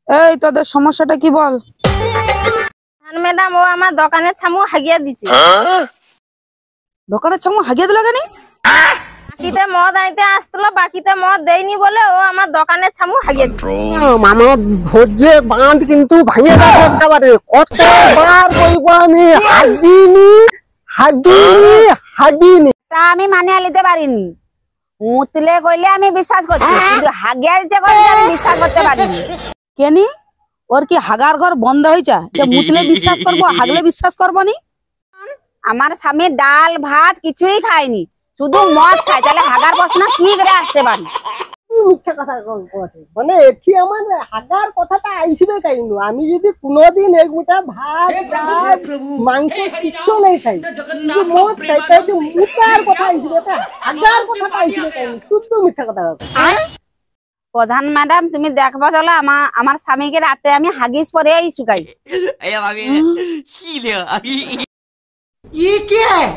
এই তোদের সমস্যাটা কি বল? ম্যাডাম ও আমার দোকানে ছামু হাগিয়ে দিছে। দোকানের ছামু হাগিয়ে দিল কেন? বাকিতে মদ আইতে আসছিল, বাকিতে মদ দেয়নি বলে ও আমার দোকানে ছামু হাগিয়ে দিছে। মামা ভোজে বাঁধ কিন্তু ভাঙিয়ে যাবে একেবারে। কতবার বলবো আমি হাগিনি। তা আমি মানে আলিতে পারিনি। মুতলে কইলে আমি বিশ্বাস করতে, কিন্তু হাগিয়ে দিতে কইলে আমি বিশ্বাস করতে পারিনি। কেনি ওর কি হাগার ঘর বন্ধ হয়েছে যে মুতলে বিশ্বাস করবো হাগলে বিশ্বাস করবো নি? আমার স্বামী ডাল ভাত কিছুই খায়নি, শুধু মদ খায়, তাহলে হাগার প্রশ্ন কি করে আসতে পারে? মিথ্যা কথা মানে এটি আমার হাগার কথাটা আইসবে কেন? আমি যদি কোনোদিন এক মুঠা ভাত ডাল মাংস কিচ্ছু নেই খাই, কিন্তু মদ খাই, তাই মুখার কথা আইসবে, হাগার কথাটা আইসবে কেন? শুদ্ধ মিথ্যা কথা। প্রধান ম্যাডাম তুমি দেখবা চলো, আমার স্বামীকে রাতে আমি হাগিস পরে শুকাই। ये क्या है?